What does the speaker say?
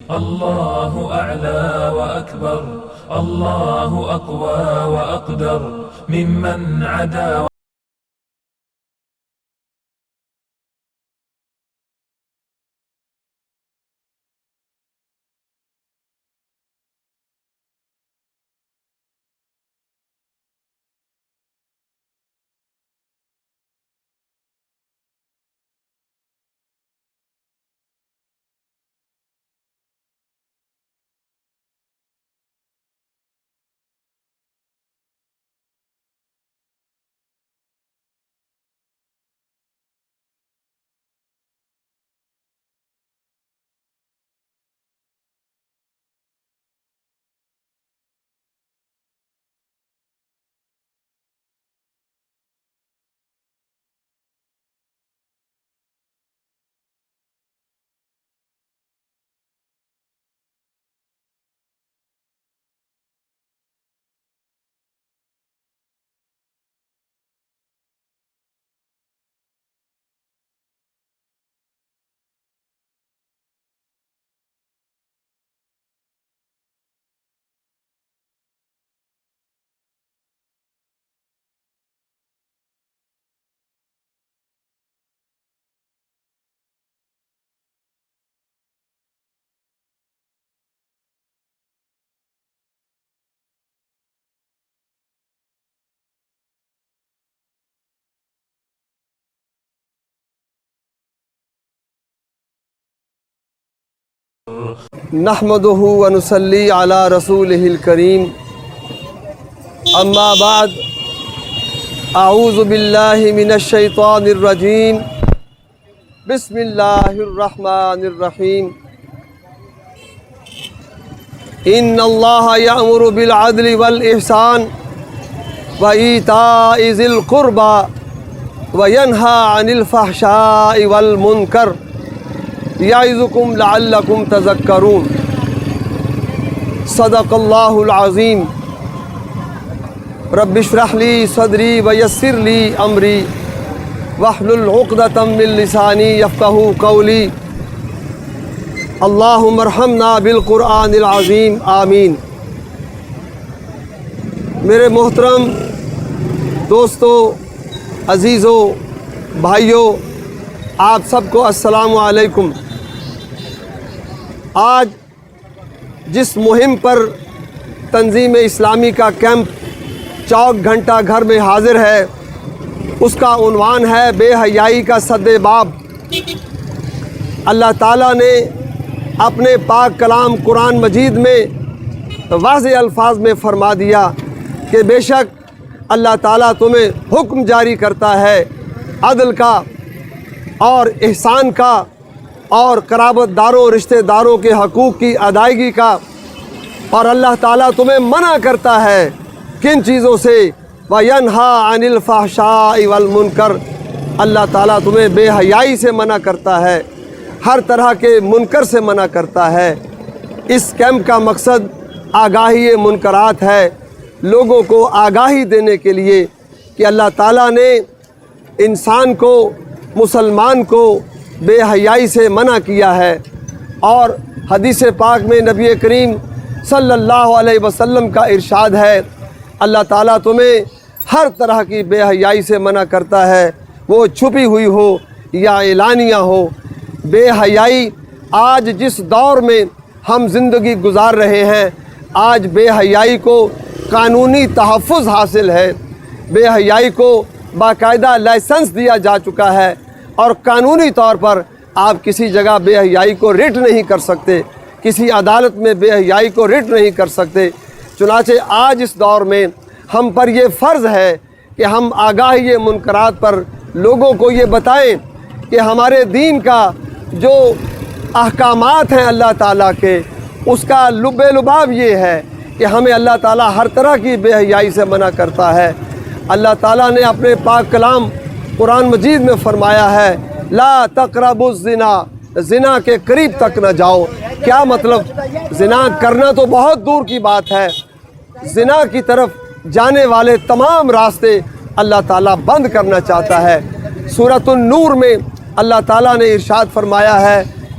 الله أعلى وأكبر، الله أقوى وأقدر ممن عدا. نحمده ونصلي على رسوله الكريم اما بعد اعوذ باللہ من الشیطان الرجیم بسم اللہ الرحمن الرحیم ان اللہ یأمر بالعدل والاحسان وایتاء ذی القربى وینہی عن الفحشاء والمنکر یعظکم لعلکم تذکرون صدق اللہ العظیم رب اشرح لی صدری ویسر لی امری واحلل عقدۃ من لسانی یفقہوا قولی اللہم ارحمنا بالقرآن العظیم آمین۔ میرے محترم دوستو، عزیزو، بھائیو، آپ سب کو السلام علیکم۔ آج جس مہم پر تنظیم اسلامی کا کیمپ چوک گھنٹہ گھر میں حاضر ہے، اس کا عنوان ہے بے حیائی کا سد باب۔ اللہ تعالیٰ نے اپنے پاک کلام قرآن مجید میں واضح الفاظ میں فرما دیا کہ بے شک اللہ تعالیٰ تمہیں حکم جاری کرتا ہے عدل کا اور احسان کا اور قرابت داروں رشتہ داروں کے حقوق کی ادائیگی کا، اور اللہ تعالیٰ تمہیں منع کرتا ہے کن چیزوں سے؟ وَيَنْهَا عَنِ الْفَحْشَاءِ وَالْمُنْكَرِ، اللہ تعالیٰ تمہیں بے حیائی سے منع کرتا ہے، ہر طرح کے منکر سے منع کرتا ہے۔ اس کیمپ کا مقصد آگاہی منکرات ہے، لوگوں کو آگاہی دینے کے لیے کہ اللہ تعالیٰ نے انسان کو، مسلمان کو بے حیائی سے منع کیا ہے، اور حدیث پاک میں نبی کریم صلی اللہ علیہ وسلم کا ارشاد ہے اللہ تعالیٰ تمہیں ہر طرح کی بے حیائی سے منع کرتا ہے، وہ چھپی ہوئی ہو یا اعلانیہ ہو۔ بے حیائی آج جس دور میں ہم زندگی گزار رہے ہیں، آج بے حیائی کو قانونی تحفظ حاصل ہے، بے حیائی کو باقاعدہ لائسنس دیا جا چکا ہے، اور قانونی طور پر آپ کسی جگہ بے حیائی کو ریٹ نہیں کر سکتے، کسی عدالت میں بے حیائی کو ریٹ نہیں کر سکتے۔ چنانچہ آج اس دور میں ہم پر یہ فرض ہے کہ ہم آگاہی منکرات پر لوگوں کو یہ بتائیں کہ ہمارے دین کا جو احکامات ہیں اللہ تعالیٰ کے، اس کا لب لباب یہ ہے کہ ہمیں اللہ تعالیٰ ہر طرح کی بے حیائی سے منع کرتا ہے۔ اللہ تعالیٰ نے اپنے پاک کلام قرآن مجید میں فرمایا ہے لا تقربوا الزنا، زنا کے قریب تک نہ جاؤ۔ کیا مطلب؟ زنا کرنا تو بہت دور کی بات ہے، زنا کی طرف جانے والے تمام راستے اللہ تعالیٰ بند کرنا چاہتا ہے۔ سورۃ النور میں اللہ تعالیٰ نے ارشاد فرمایا ہے